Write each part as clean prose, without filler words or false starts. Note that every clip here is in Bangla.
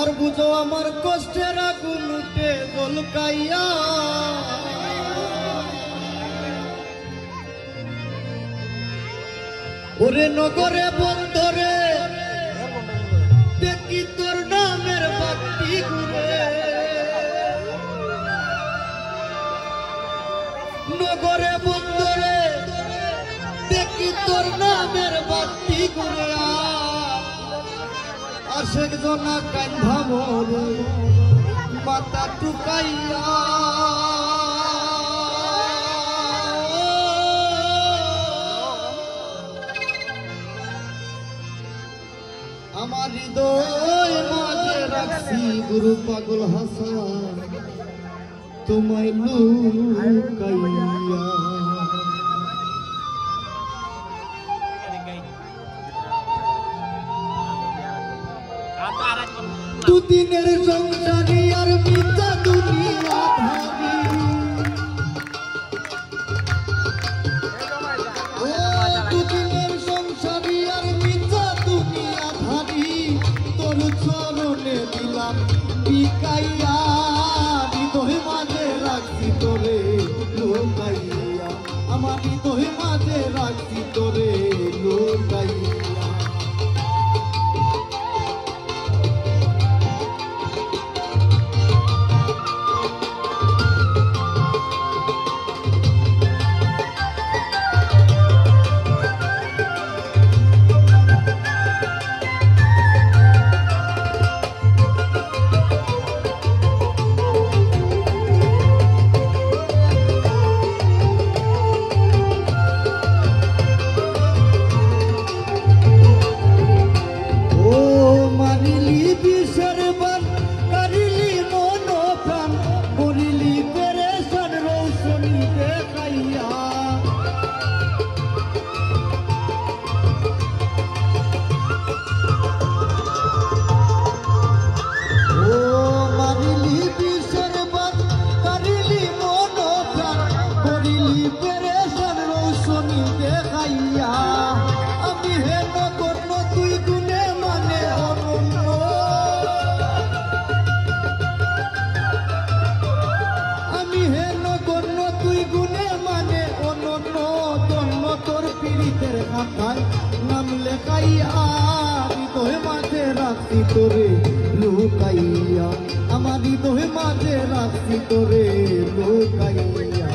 আর বুঝো আমার কষ্টের আগুন উঠে জলকাইয়া ওরে নগরে বন্দরে দেখি তোর নামের বাতি ঘুরে নগরে বন্দরে দেখি তোর নামের বাতি ঘুরে আশেক জনা কান্ধা মোরে মাথা টুকাইয়া আমার হৃদয় মাঝে রাখছি গুরু পাগল হাসান তোমায় লুকাইয়া দুদিনের সংসারী আর মিথ্যা দুনিয়া ভাবি দুদিনের সংসারী আর মিথ্যা দুনিয়া ভাবি তোর চরণে দিলাম বিকাইয়া হৃদয় মাঝে রাখছি তোরে লুকাইয়া আমার হৃদয় মাঝে রাখছি তোরে লুকাইয়া নাম লেখাইয়া হৃদয় মাঝে রাখছি তোরে লুকাইয়া আমার হৃদয় মাঝে রাখছি তোরে লুকাইয়া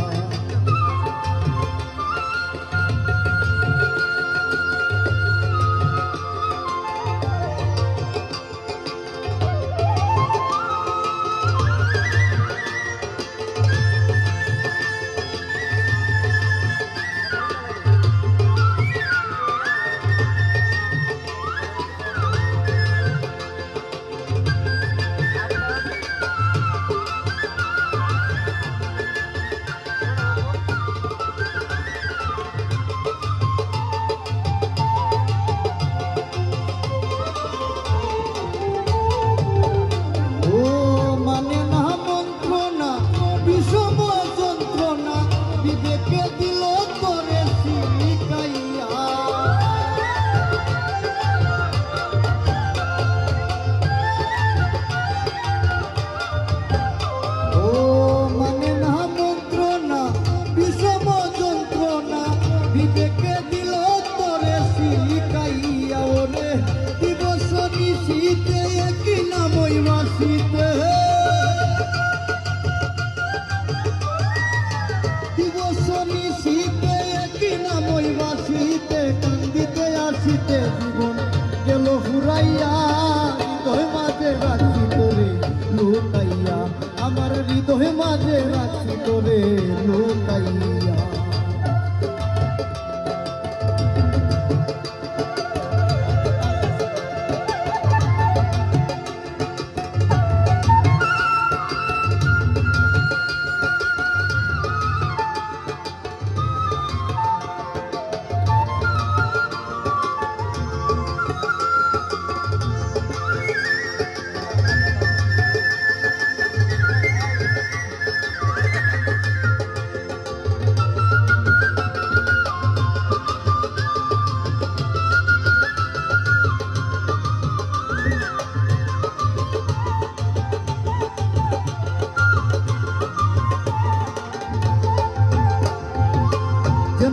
জীবন গেল ফুরাইয়া হৃদয় মাঝে রাখছি তোরে লুকাইয়া আমার হৃদয় মাঝে রাখছি তোরে লুকাইয়া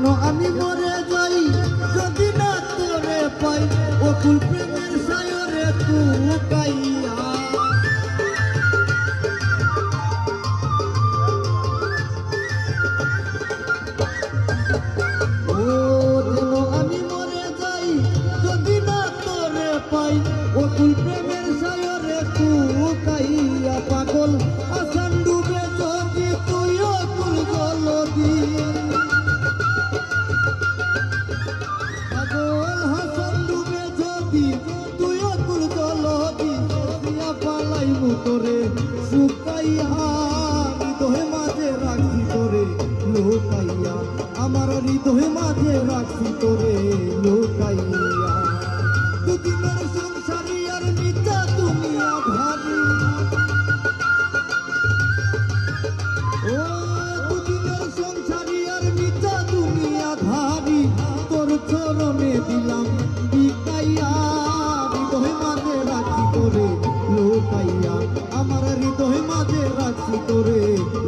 যেন আমি মরে যাই যদি না তোরে পাই অকুল প্রেমের সায়রে তুকাইয়া ও যেন আমি মরে যাই যদি না তোরে পাই অকুল প্রেমের সায়রে তুকাইয়া পাগল আসান ডুবে যদি তুই অকুল জলদি তোরে শুকাইয়া হৃদয় মাঝে রাখছি তোরে লোকাইয়া আমার হৃদয় মাঝে রাখছি তোরে লোকাইয়া দুদিনের সংসারী আর মিথ্যা তুমি আধারি ও দুদিনের সংসারী আর মিথ্যা তুমি আধারি তোর চরণে দিলাম বিকাইয়া হৃদয় মাঝে রাখছি তোরে লোকাইয়া আমার হৃদয় মাঝে রাখছি তোরে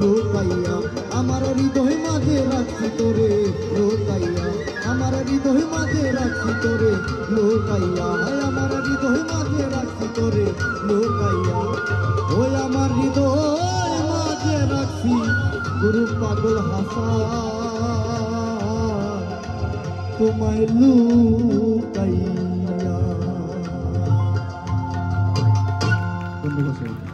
লোকাইয়া আমার হৃদয় মাঝে রাখছি তোরে লোকাইয়া আমার হৃদয় মাঝে রাখছি তোরে লোকাইয়া আমার হৃদয় মাঝে রাখছি তোরে লোকাইয়া ওই আমার হৃদয় মাঝে রাখছি গুরু পাগল হাসা তোমায় লুকাইয়া। ধন্যবাদ।